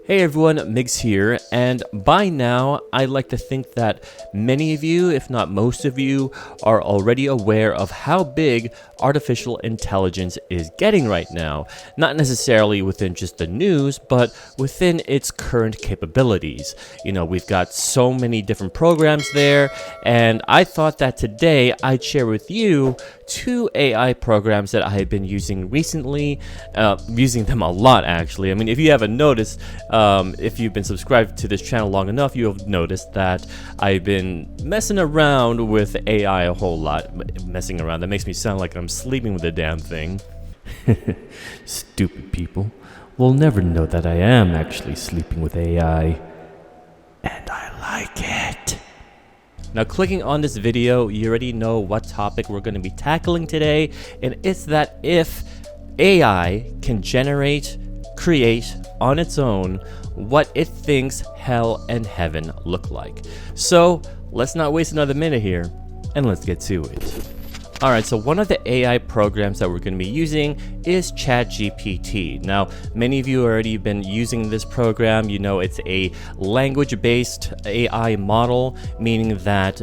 Hey everyone, Migs here, and by now I'd like to think that many of you, if not most of you, are already aware of how big artificial intelligence is getting right now. Not necessarily within just the news, but within its current capabilities. You know, we've got so many different programs there, and I thought that today I'd share with you two AI programs that I have been using recently, using them a lot actually. I mean, if you haven't noticed, if you've been subscribed to this channel long enough, you have noticed that I've been messing around with AI a whole lot. Messing around, that makes me sound like I'm sleeping with the damn thing. Stupid people will never know that I am actually sleeping with AI. And I like it. Now, clicking on this video, you already know what topic we're going to be tackling today, and it's that if AI can create on its own what it thinks hell and heaven look like. So let's not waste another minute here, and let's get to it. Alright, so one of the AI programs that we're going to be using is ChatGPT. Now, many of you have already been using this program. You know, it's a language-based AI model, meaning that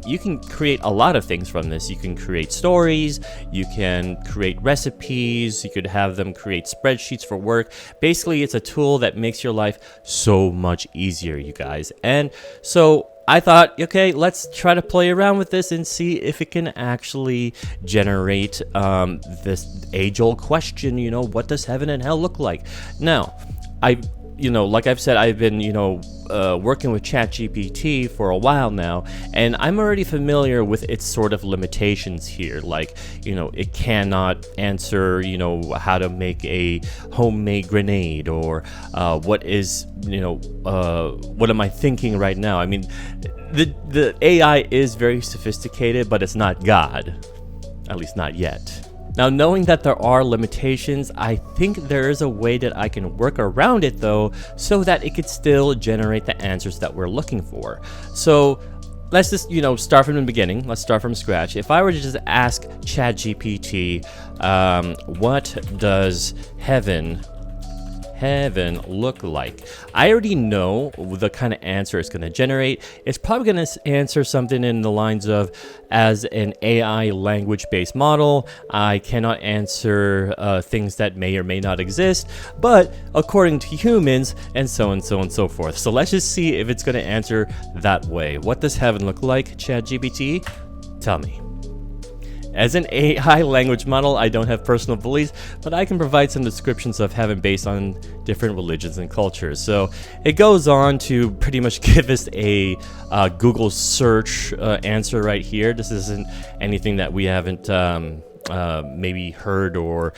you can create a lot of things from this. You can create stories, you can create recipes, you could have them create spreadsheets for work. Basically, it's a tool that makes your life so much easier, you guys. And so I thought, okay, let's try to play around with this and see if it can actually generate this age-old question, you know, what does heaven and hell look like? Now, like I've said, I've been, working with ChatGPT for a while now, and I'm already familiar with its sort of limitations here. Like, it cannot answer, how to make a homemade grenade, or what am I thinking right now? I mean, the AI is very sophisticated, but it's not God, at least not yet. Now, knowing that there are limitations, I think there is a way that I can work around it though, so that it could still generate the answers that we're looking for. So let's just, start from the beginning. Let's start from scratch. If I were to just ask ChatGPT, what does heaven look like? I already know the kind of answer it's going to generate. It's probably going to answer something in the lines of, as an AI language-based model, I cannot answer things that may or may not exist, but according to humans, and so on and so forth. So let's just see if it's going to answer that way. What does heaven look like, ChatGPT? Tell me. As an AI language model, I don't have personal beliefs, but I can provide some descriptions of heaven based on different religions and cultures. So it goes on to pretty much give us a Google search answer right here. This isn't anything that we haven't maybe heard or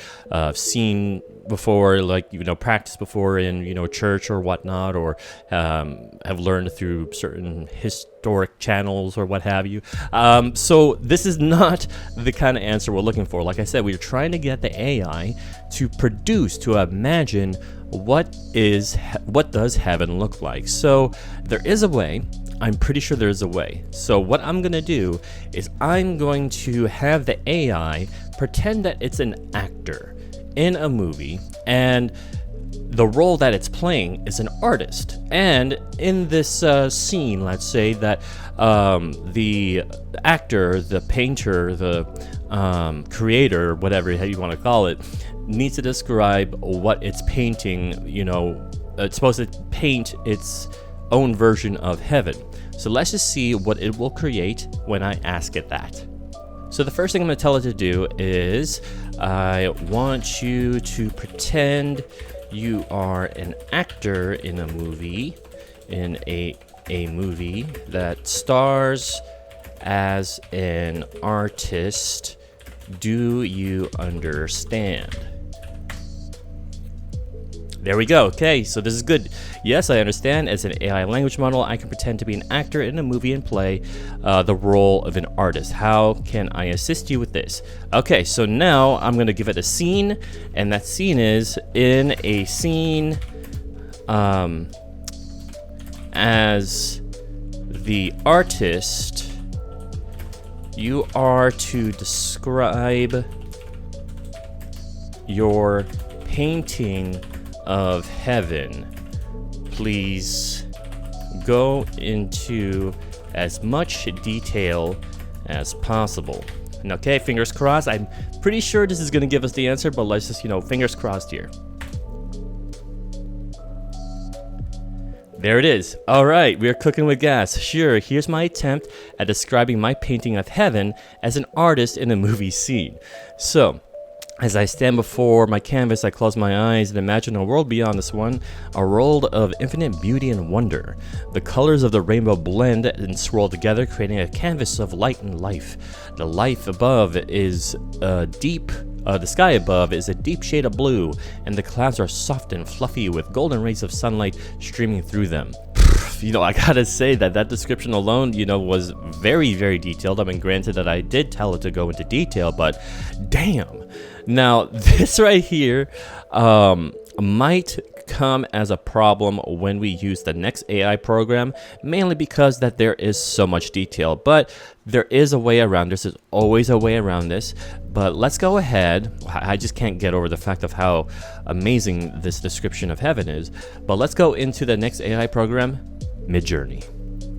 seen before, like, practiced before in, church or whatnot, or have learned through certain historic channels or what have you. So this is not the kind of answer we're looking for. Like I said, we're trying to get the AI to imagine what does heaven look like. So there is a way. I'm pretty sure there's a way. So what I'm going to do is I'm going to have the AI pretend that it's an actor in a movie, and the role that it's playing is an artist. And in this scene, let's say that the actor, the painter, the creator, whatever you want to call it, needs to describe what it's painting. It's supposed to paint its own version of heaven. So let's just see what it will create when I ask it that. So the first thing I'm going to tell it to do is, I want you to pretend you are an actor in a movie, a movie that stars as an artist. Do you understand? There we go. Okay, so this is good. Yes, I understand. As an AI language model, I can pretend to be an actor in a movie and play the role of an artist. How can I assist you with this? Okay, so now I'm going to give it a scene, and that scene is in a scene as the artist. You are to describe your painting of heaven please go into as much detail as possible. And okay, fingers crossed. I'm pretty sure this is going to give us the answer, but let's just, fingers crossed here. There it is. All right, we're cooking with gas. Sure, here's my attempt at describing my painting of heaven as an artist in a movie scene. So, as I stand before my canvas, I close my eyes and imagine a world beyond this one, a world of infinite beauty and wonder. The colors of the rainbow blend and swirl together, creating a canvas of light and life. The life above is the sky above is a deep shade of blue, and the clouds are soft and fluffy with golden rays of sunlight streaming through them. I gotta say that description alone, was very, very detailed. I mean, granted that I did tell it to go into detail, but damn. Now, this right here might come as a problem when we use the next AI program, mainly because that there is so much detail, but there is a way around this. There's always a way around this, but let's go ahead. I just can't get over the fact of how amazing this description of heaven is, but let's go into the next AI program, Midjourney.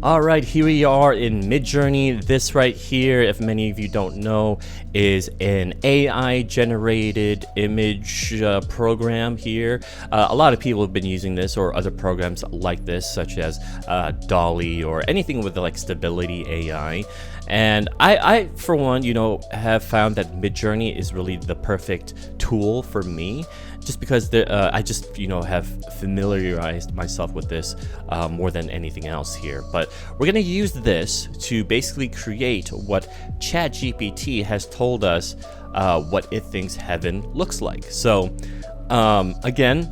All right, here we are in Midjourney. This right here, if many of you don't know, is an AI generated image program here. A lot of people have been using this or other programs like this, such as Dolly or anything with like Stability AI. And I for one, have found that Midjourney is really the perfect tool for me, just because I just, have familiarized myself with this more than anything else here. But we're going to use this to basically create what ChatGPT has told us what it thinks heaven looks like. So, again,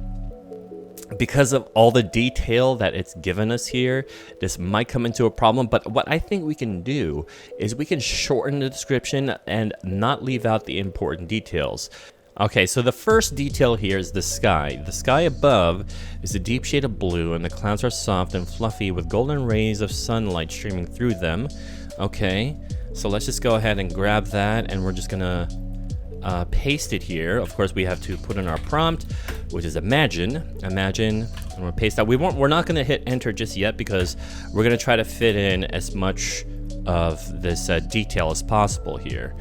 because of all the detail that it's given us here, this might come into a problem, but what I think we can do is we can shorten the description and not leave out the important details. Okay, so the first detail here is the sky. The sky above is a deep shade of blue, and the clouds are soft and fluffy with golden rays of sunlight streaming through them. Okay, so let's just go ahead and grab that, and we're just gonna paste it here. Of course, we have to put in our prompt, which is imagine, and we'll paste that. We're not gonna hit enter just yet because we're gonna try to fit in as much of this detail as possible here.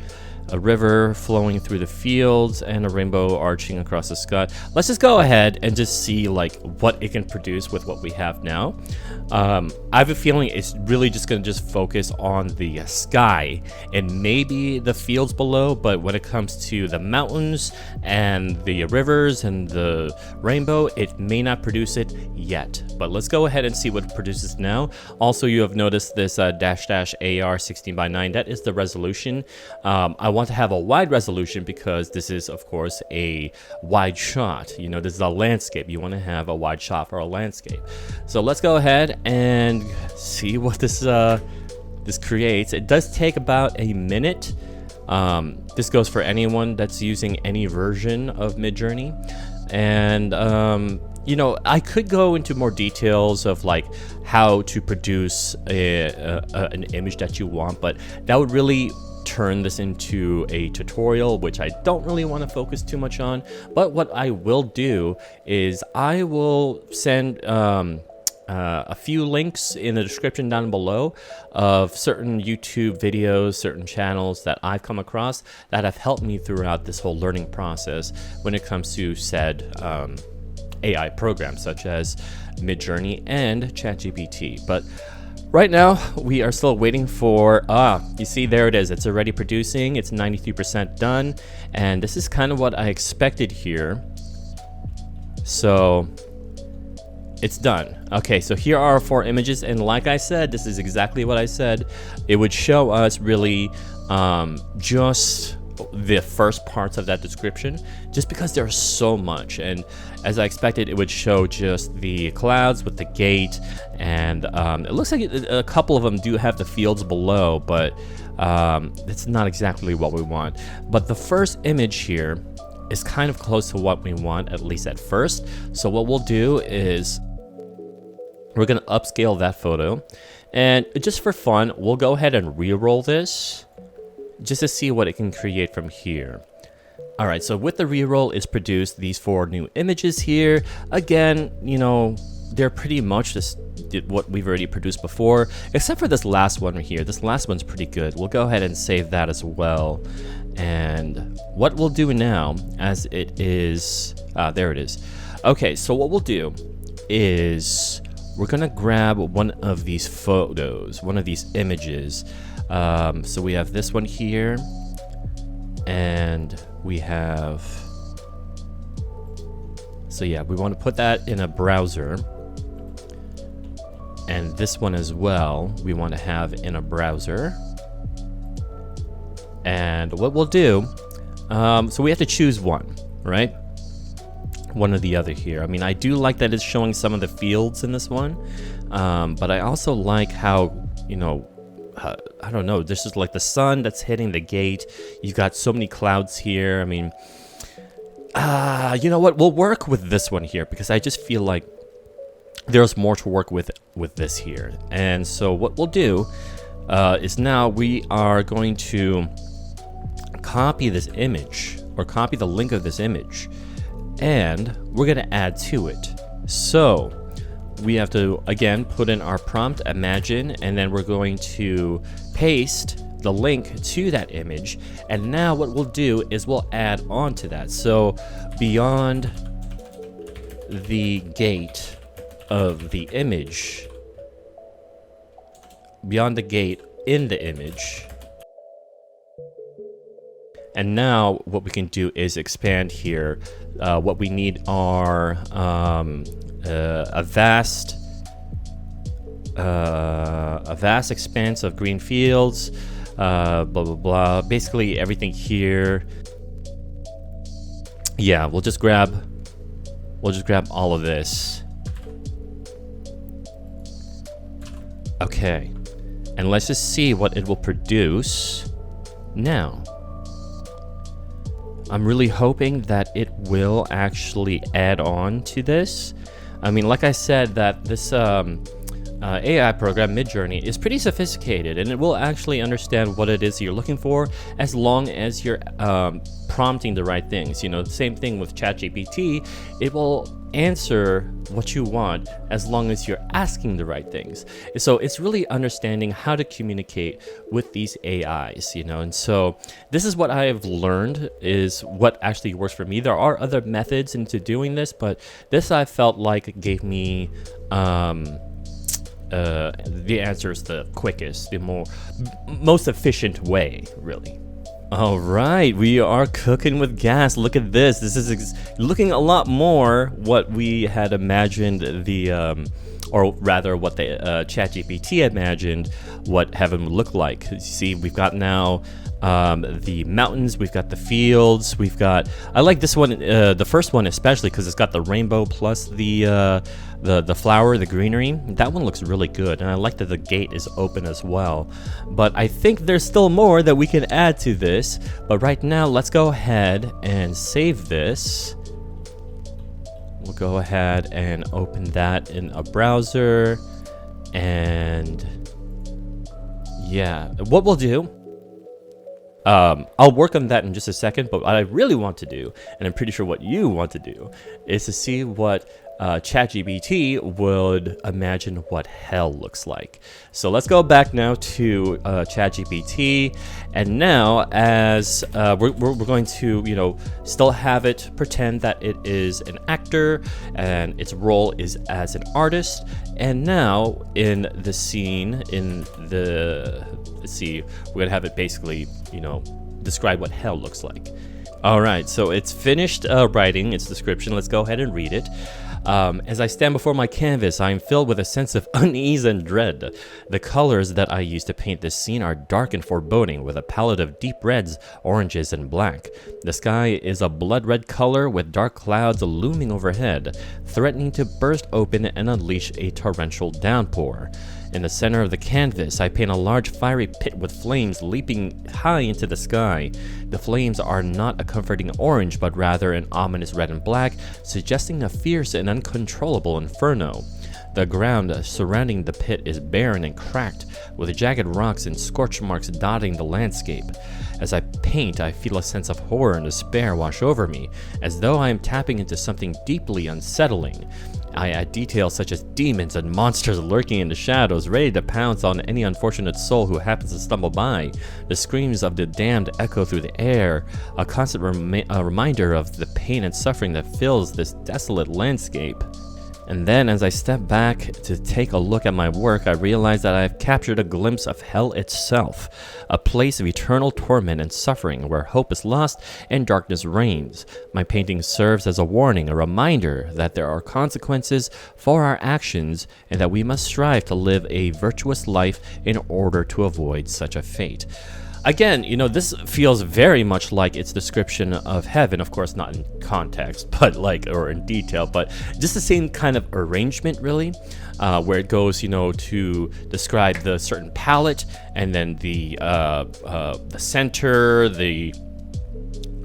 A river flowing through the fields and a rainbow arching across the sky. Let's just go ahead and just see like what it can produce with what we have now. I have a feeling it's really just going to just focus on the sky and maybe the fields below, but when it comes to the mountains and the rivers and the rainbow, it may not produce it yet. But let's go ahead and see what it produces now. Also, you have noticed this AR 16:9. That is the resolution. I want to have a wide resolution because this is, of course, a wide shot. This is a landscape. You want to have a wide shot for a landscape. So let's go ahead and see what this creates. It does take about a minute. This goes for anyone that's using any version of Midjourney. And I could go into more details of like how to produce an image that you want, but that would really turn this into a tutorial, which I don't really want to focus too much on. But what I will do is I will send a few links in the description down below of certain YouTube videos, certain channels that I've come across that have helped me throughout this whole learning process when it comes to said AI programs such as Midjourney and ChatGPT. But right now, we are still waiting for, you see, there it is. It's already producing. It's 93% done. And this is kind of what I expected here. So it's done. Okay, so here are our 4 images. And like I said, this is exactly what I said. It would show us really just the first parts of that description, just because there's so much. And as I expected, it would show just the clouds with the gate, and it looks like a couple of them do have the fields below, but it's not exactly what we want. But the first image here is kind of close to what we want, at least at first. So what we'll do is we're gonna upscale that photo, and just for fun, we'll go ahead and re-roll this just to see what it can create from here. All right, so with the reroll is produced these 4 new images here. Again, they're pretty much just what we've already produced before, except for this last one right here. This last one's pretty good. We'll go ahead and save that as well. And what we'll do now, as it is, there it is. Okay, so what we'll do is we're gonna grab one of these photos, one of these images. So we have this one here, and we have, so yeah, we want to put that in a browser, and this one as well we want to have in a browser. And what we'll do, so we have to choose one, right? One or the other here. I mean, I do like that it's showing some of the fields in this one, but I also like how, you know, I don't know, this is like the sun that's hitting the gate. You've got so many clouds here. I mean, you know what, we'll work with this one here because I just feel like there's more to work with this here. And so what we'll do is now we are going to copy this image, or copy the link of this image, and we're going to add to it. So we have to, again, put in our prompt, imagine, and then we're going to paste the link to that image. And now what we'll do is we'll add on to that. So beyond the gate of the image, beyond the gate in the image. And now what we can do is expand here. What we need are a vast expanse of green fields, blah blah blah. Basically everything here. Yeah, we'll just grab all of this. Okay, and let's just see what it will produce now. I'm really hoping that it will actually add on to this. I mean, like I said, that this AI program, Midjourney, is pretty sophisticated, and it will actually understand what it is you're looking for as long as you're prompting the right things. You know, the same thing with ChatGPT. It will answer what you want as long as you're asking the right things. So it's really understanding how to communicate with these AIs, you know. And so this is what I have learned is what actually works for me. There are other methods into doing this, but this I felt like gave me the answers the quickest, the most efficient way, really. All right, we are cooking with gas. Look at this. This is looking a lot more what we had imagined or rather what the ChatGPT imagined what heaven would look like. You see, we've got now the mountains, we've got the fields, we've got, I like this one, the first one especially because it's got the rainbow plus the flower, the greenery. That one looks really good, and I like that the gate is open as well. But I think there's still more that we can add to this, but right now let's go ahead and save this. We'll go ahead and open that in a browser, and yeah, what we'll do, I'll work on that in just a second, but what I really want to do, and I'm pretty sure what you want to do, is to see what ChatGPT would imagine what hell looks like. So let's go back now to ChatGPT, and now as we're going to, you know, still have it pretend that it is an actor and its role is as an artist. And now in the scene, in the, let's see, we're gonna have it basically, you know, describe what hell looks like. All right, so it's finished writing its description. Let's go ahead and read it. As I stand before my canvas, I am filled with a sense of unease and dread. The colors that I use to paint this scene are dark and foreboding, with a palette of deep reds, oranges, and black. The sky is a blood red color with dark clouds looming overhead, threatening to burst open and unleash a torrential downpour. In the center of the canvas, I paint a large fiery pit with flames leaping high into the sky. The flames are not a comforting orange, but rather an ominous red and black, suggesting a fierce and uncontrollable inferno. The ground surrounding the pit is barren and cracked, with jagged rocks and scorch marks dotting the landscape. As I paint, I feel a sense of horror and despair wash over me, as though I am tapping into something deeply unsettling. I add details such as demons and monsters lurking in the shadows, ready to pounce on any unfortunate soul who happens to stumble by. The screams of the damned echo through the air, a constant reminder of the pain and suffering that fills this desolate landscape. And then, as I step back to take a look at my work, I realize that I have captured a glimpse of hell itself, a place of eternal torment and suffering where hope is lost and darkness reigns. My painting serves as a warning, a reminder that there are consequences for our actions and that we must strive to live a virtuous life in order to avoid such a fate. Again, this feels very much like its description of heaven, of course not in context, but or in detail, but just the same kind of arrangement, really, where it goes, to describe the certain palette, and then the center, the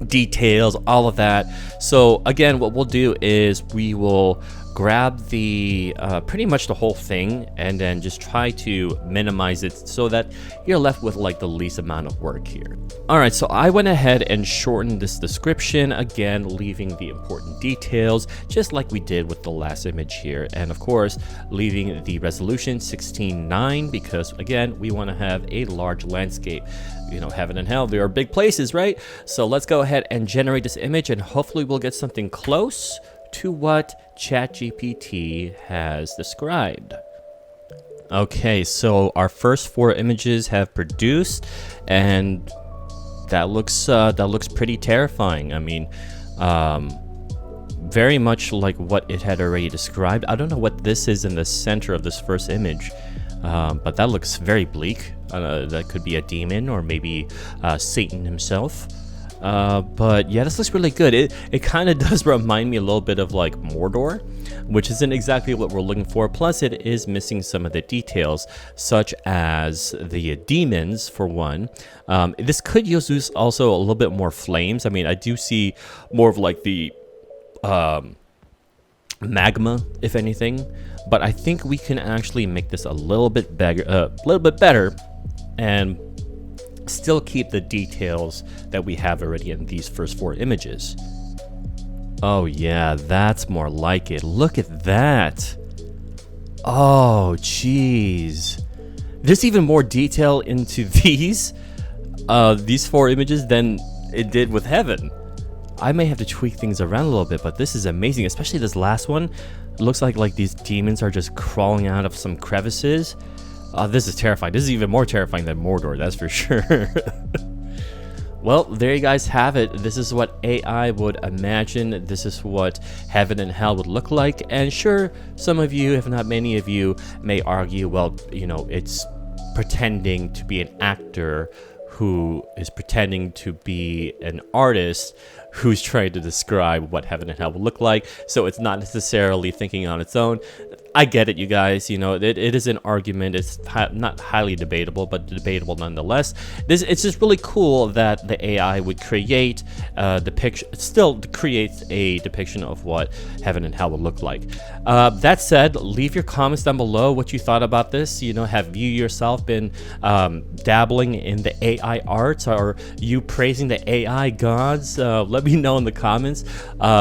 details, all of that. So again, what we'll do is we will grab the pretty much the whole thing and then just try to minimize it so that you're left with the least amount of work here. Alright, so I went ahead and shortened this description, again leaving the important details just like we did with the last image here, and of course leaving the resolution 16:9 because again we want to have a large landscape. Heaven and hell, they are big places, right? So let's go ahead and generate this image and hopefully we'll get something close to what ChatGPT has described. Okay, so our first 4 images have produced, and that looks pretty terrifying. I mean, very much like what it had already described. I don't know what this is in the center of this first image, but that looks very bleak. That could be a demon or maybe Satan himself. But yeah, this looks really good. It kind of does remind me a little bit of Mordor, which isn't exactly what we're looking for. Plus it is missing some of the details, such as the demons for one. This could use also a little bit more flames. I mean, I do see more of the magma, if anything, but I think we can actually make this a little bit better, and still keep the details that we have already in these first 4 images. Oh yeah, that's more like it. Look at that. Oh jeez, there's even more detail into these 4 images than it did with heaven. I may have to tweak things around a little bit, but this is amazing, especially this last one. It looks like these demons are just crawling out of some crevices. This is terrifying. This is even more terrifying than Mordor, that's for sure. Well, there you guys have it. This is what AI would imagine. This is what heaven and hell would look like. And sure, some of you, if not many of you, may argue, well, it's pretending to be an actor who is pretending to be an artist who's trying to describe what heaven and hell will look like, so it's not necessarily thinking on its own. I get it, you guys. It is an argument. It's not highly debatable, but debatable nonetheless. It's just really cool that the AI would create still creates a depiction of what heaven and hell would look like. That said, leave your comments down below what you thought about this. Have you yourself been dabbling in the AI arts? Or you praising the AI gods? Let me know in the comments.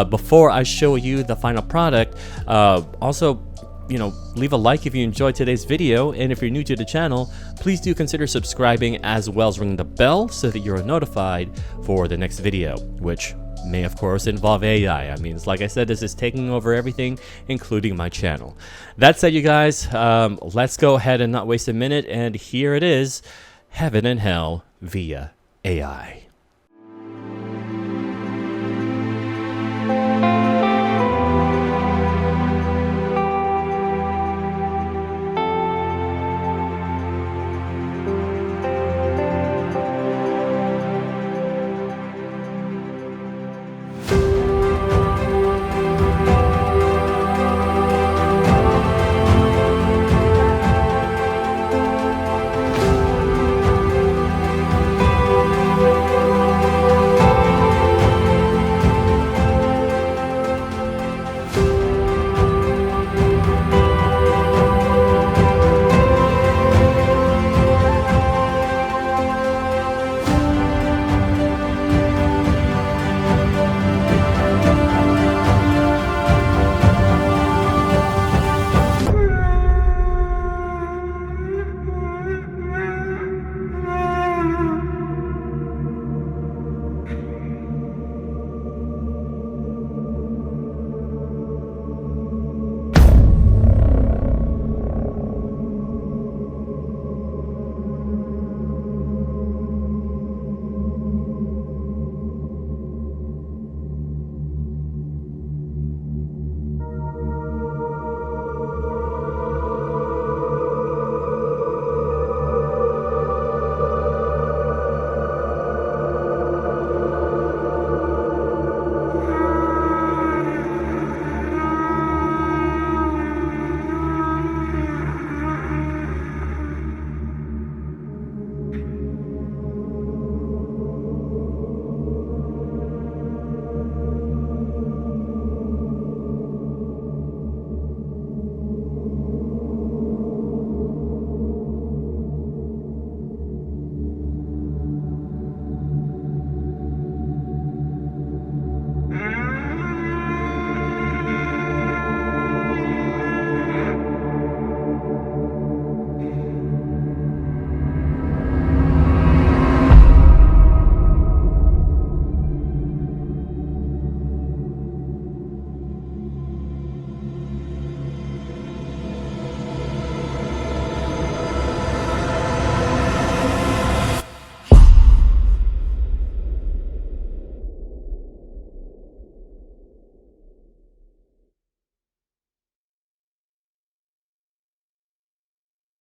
Before I show you the final product, also, leave a like if you enjoyed today's video, and if you're new to the channel, please do consider subscribing as well as ringing the bell so that you're notified for the next video, which may of course involve AI. I mean, like I said, this is taking over everything, including my channel. That said, you guys, let's go ahead and not waste a minute, and here it is, heaven and hell via AI.